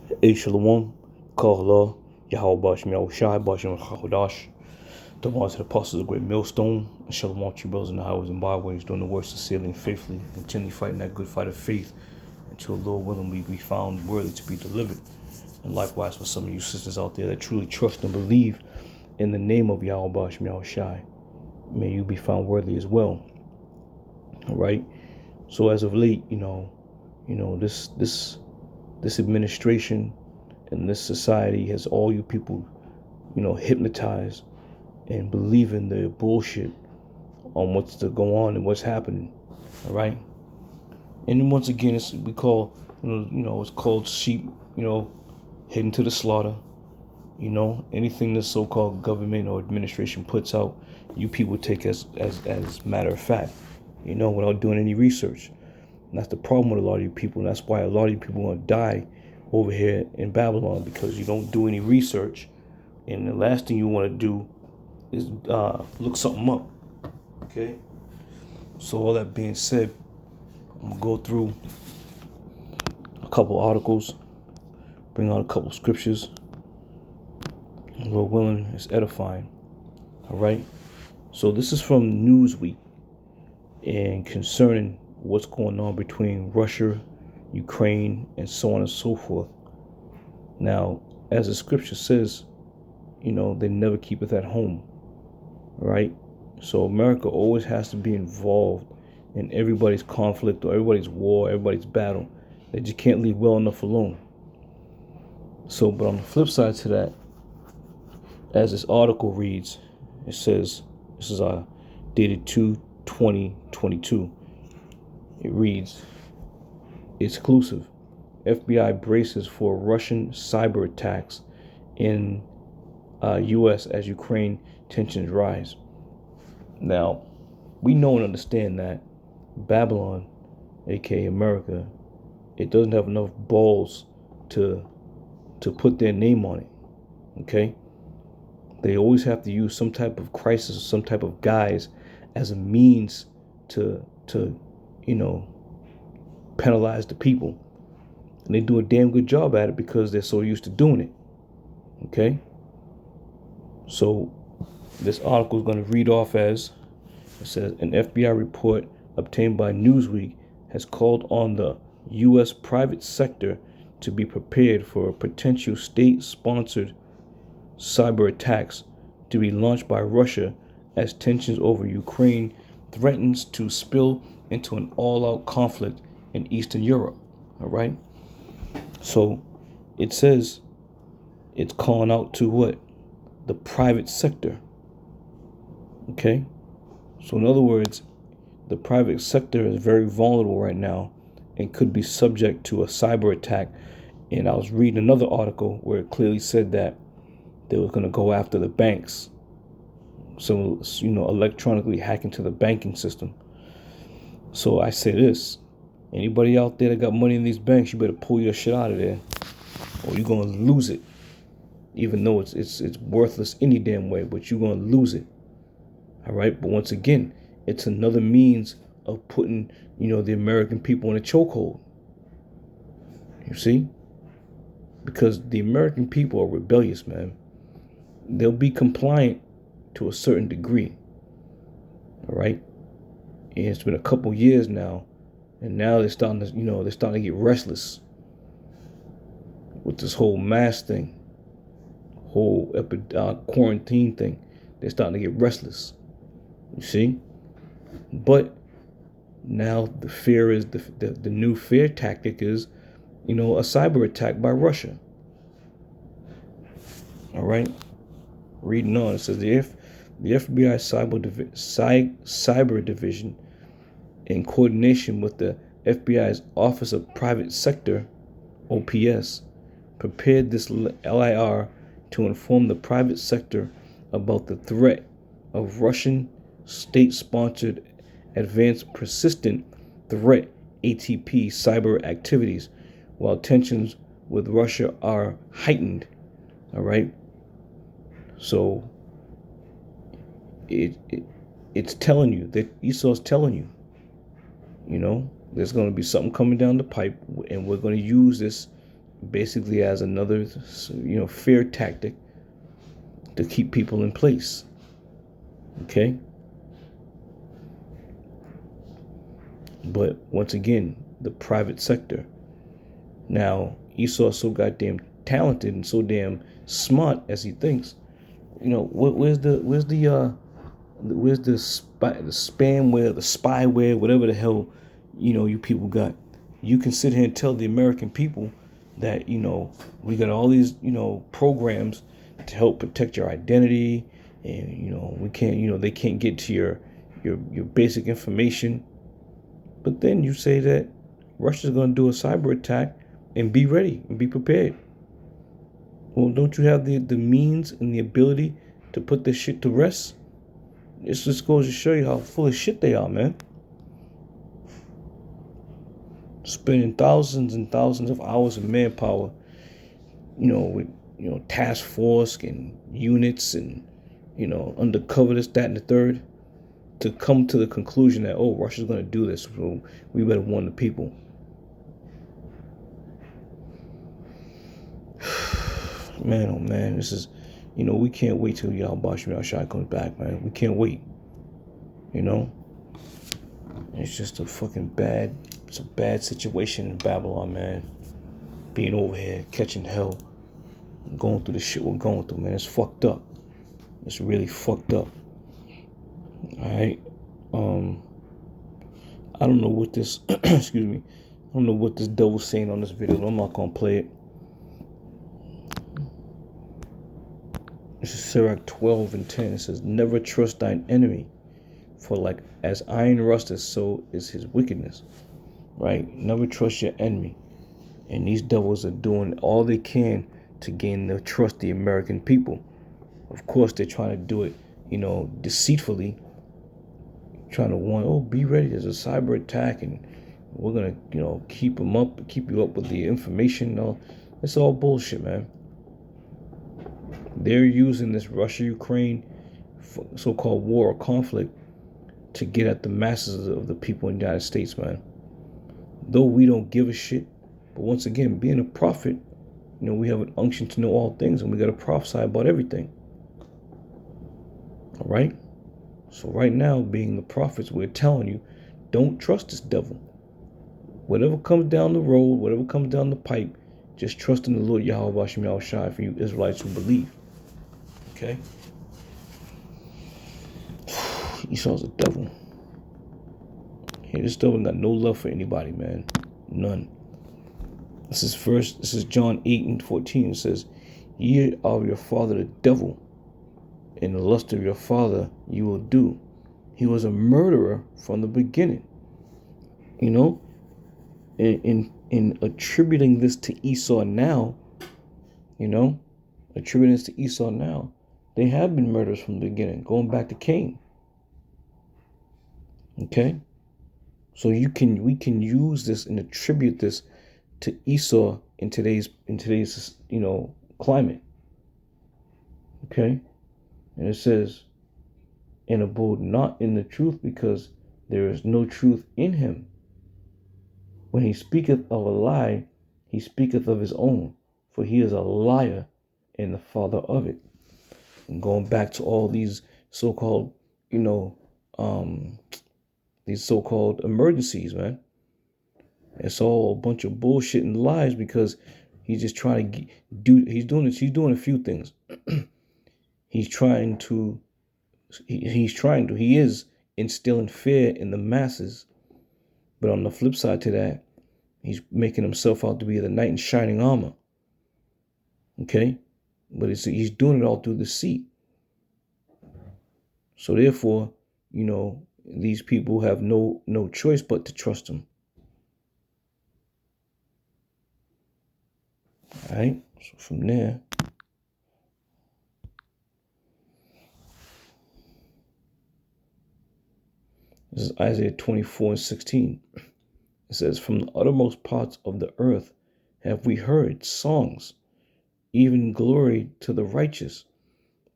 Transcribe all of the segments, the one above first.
Hey Shalom, Kala, Yahweh Bashim Yahushai, Bashim Chakodash, the ones that apostles of the great millstone, and Shalom to you brothers in the highways and byways, doing the works of sailing faithfully, continually fighting that good fight of faith, until Lord willing we be found worthy to be delivered. And likewise for some of you sisters out there that truly trust and believe in the name of Yahweh Bashim Yahushai, may you be found worthy as well. All right. So as of late, this administration and this society has all you people, hypnotized and believing the bullshit on what's to go on and what's happening. All right. And once again, it's called sheep, heading to the slaughter. Anything the so-called government or administration puts out, you people take as matter of fact, without doing any research. And that's the problem with a lot of you people. And that's why a lot of you people are going to die over here in Babylon, because you don't do any research. And the last thing you want to do is look something up. Okay? So all that being said, I'm going to go through a couple articles, bring out a couple scriptures. And Lord willing, it's edifying. All right? So this is from Newsweek, and concerning what's going on between Russia, Ukraine, and so on and so forth. Now, as the scripture says, they never keepeth at home, right? So America always has to be involved in everybody's conflict or everybody's war, everybody's battle. They just can't leave well enough alone. So, but on the flip side to that, as this article reads, it says, this is dated 2/20/22. It reads, exclusive, FBI braces for Russian cyber attacks in U.S. as Ukraine tensions rise. Now, we know and understand that Babylon, aka America, it doesn't have enough balls to put their name on it. Okay? They always have to use some type of crisis or some type of guise as a means to penalize the people. And they do a damn good job at it because they're so used to doing it. Okay? So this article is going to read off as, it says, an FBI report obtained by Newsweek has called on the U.S. private sector to be prepared for potential state-sponsored cyber attacks to be launched by Russia as tensions over Ukraine threatens to spill into an all-out conflict in Eastern Europe. All right? So it says it's calling out to what? The private sector. Okay? So in other words, the private sector is very vulnerable right now and could be subject to a cyber attack. And I was reading another article where it clearly said that they were going to go after the banks. So, electronically hack into the banking system. So I say this, anybody out there that got money in these banks, you better pull your shit out of there, or you're going to lose it. Even though it's worthless any damn way, but you're going to lose it. All right? But once again, it's another means of putting, the American people in a chokehold. You see? Because the American people are rebellious, man. They'll be compliant to a certain degree. All right? And it's been a couple years now, and now they're starting to get restless with this whole mask thing, whole quarantine thing. They're starting to get restless. You see? But now the fear is the new fear tactic is, a cyber attack by Russia. All right? Reading on, it says the FBI cyber division, in coordination with the FBI's Office of Private Sector, OPS, prepared this LIR to inform the private sector about the threat of Russian state-sponsored advanced persistent threat ATP cyber activities, while tensions with Russia are heightened. All right? So it's telling you that Esau's telling you, there's going to be something coming down the pipe, and we're going to use this basically as another, fear tactic to keep people in place. Okay? But once again, the private sector. Now, Esau's so goddamn talented and so damn smart as he thinks. Where's the spamware, the spyware, whatever the hell, you people got. You can sit here and tell the American people that, we got all these, programs to help protect your identity, and, we can't, they can't get to your basic information. But then you say that Russia's going to do a cyber attack and be ready and be prepared. Well, don't you have the means and the ability to put this shit to rest? This just goes to show you how full of shit they are, man. Spending thousands and thousands of hours of manpower, with, task force and units and, undercover this, that, and the third, to come to the conclusion that, oh, Russia's going to do this, so we better warn the people. Man, oh man, this is, we can't wait till Yahweh Shem Yahshua comes back, man. We can't wait. It's just it's a bad situation in Babylon, man. Being over here, catching hell, going through the shit we're going through, man. It's fucked up. It's really fucked up. Alright? I don't know what this, excuse me, I don't know what this devil's saying on this video, but I'm not gonna play it. This is Sirach 12:10. It says, never trust thine enemy, for like as iron rusteth, so is his wickedness. Right? Never trust your enemy. And these devils are doing all they can to gain the trust of the American people. Of course, they're trying to do it, deceitfully. Trying to warn, oh, be ready, there's a cyber attack, and we're going to, keep you up with the information. No, it's all bullshit, man. They're using this Russia-Ukraine so-called war or conflict to get at the masses of the people in the United States, man. Though we don't give a shit, but once again, being a prophet, we have an unction to know all things, and we got to prophesy about everything. All right? So right now, being the prophets, we're telling you, don't trust this devil. Whatever comes down the road, whatever comes down the pipe, just trust in the Lord Yahweh Shem Yahshua for you Israelites who believe. Okay? Esau's a devil. Hey, this devil got no love for anybody, man. None. This is John 8:14. It says, ye are of your father the devil, and the lust of your father you will do. He was a murderer from the beginning. In attributing this to Esau now, they have been murderers from the beginning, going back to Cain. Okay? So we can use this and attribute this to Esau in today's climate. Okay? And it says, and abode not in the truth, because there is no truth in him. When he speaketh of a lie, he speaketh of his own, for he is a liar and the father of it. And going back to all these so-called, these so-called emergencies, man. It's all a bunch of bullshit and lies, because he's just trying to he's doing a few things. He is instilling fear in the masses. But on the flip side to that, he's making himself out to be the knight in shining armor. Okay? But he's doing it all through deceit. So therefore, these people have no choice but to trust him. All right? So from there, this is Isaiah 24:16. It says, from the uttermost parts of the earth have we heard songs, even glory to the righteous.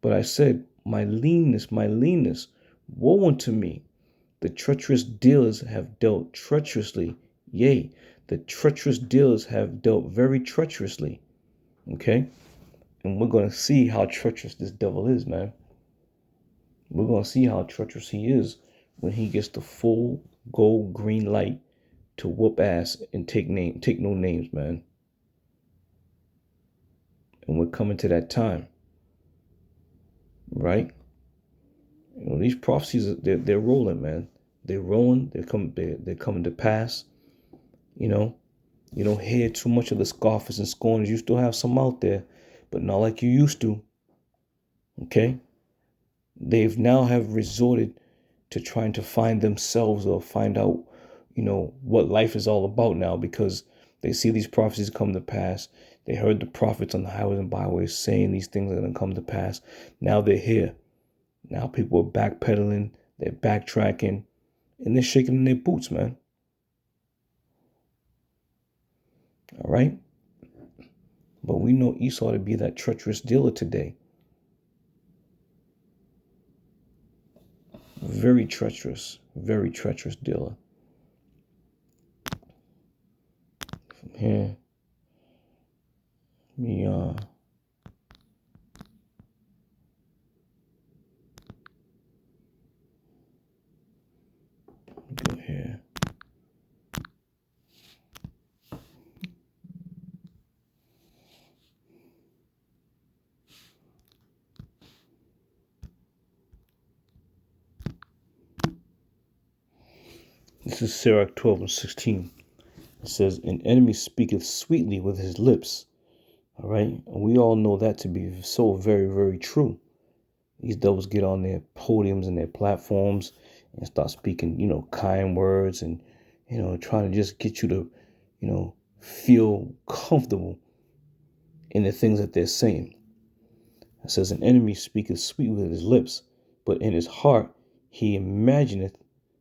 But I said, my leanness, woe unto me. The treacherous dealers have dealt treacherously. Yea, the treacherous dealers have dealt very treacherously. Okay? And we're going to see how treacherous this devil is, man. We're going to see how treacherous he is when he gets the full gold green light to whoop ass and take no names, man. And we're coming to that time, right? You know, these prophecies, they're rolling, man. They're rolling. They're coming to pass. You know, you don't hear too much of the scoffers and scorners. You still have some out there, but not like you used to. Okay? They've now have resorted to trying to find themselves or find out, you know, what life is all about now, because they see these prophecies come to pass. They heard the prophets on the highways and byways saying these things are going to come to pass. Now they're here. Now people are backpedaling, they're backtracking, and they're shaking in their boots, man. All right? But we know Esau to be that treacherous dealer today. Very treacherous dealer. From here, me go here. This is Sirach 12:16. It says, an enemy speaketh sweetly with his lips. All right. And we all know that to be so very, very true. These devils get on their podiums and their platforms and start speaking, you know, kind words and, you know, trying to just get you to, you know, feel comfortable in the things that they're saying. It says, an enemy speaketh sweet with his lips, but in his heart he imagineth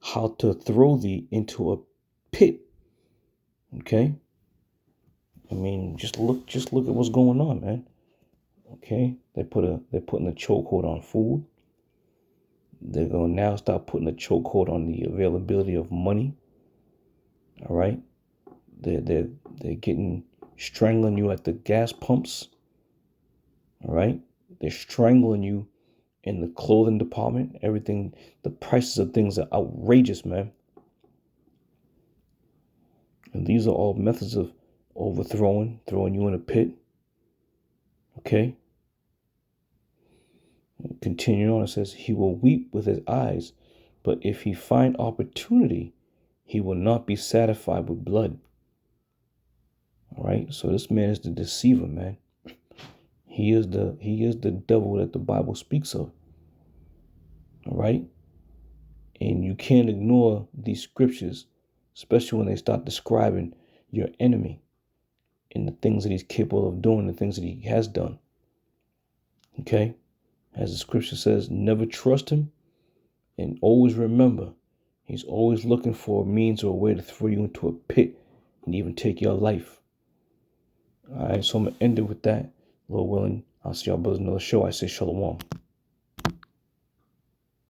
how to throw thee into a pit. Okay? I mean, just look at what's going on, man. Okay? They're putting a chokehold on food. They're going to now start putting a chokehold on the availability of money. All right? They're getting strangling you at the gas pumps. All right? They're strangling you in the clothing department. Everything, the prices of things are outrageous, man. And these are all methods of throwing you in a pit. Okay? Continuing on, it says, he will weep with his eyes, but if he find opportunity, he will not be satisfied with blood. All right? So this man is the deceiver, man. He is the devil that the Bible speaks of. All right? And you can't ignore these scriptures, especially when they start describing your enemy and the things that he's capable of doing, the things that he has done. Okay? As the scripture says, never trust him, and always remember, he's always looking for a means or a way to throw you into a pit and even take your life. All right, so I'm going to end it with that. Lord willing, I'll see y'all brothers in another show. I say shalom.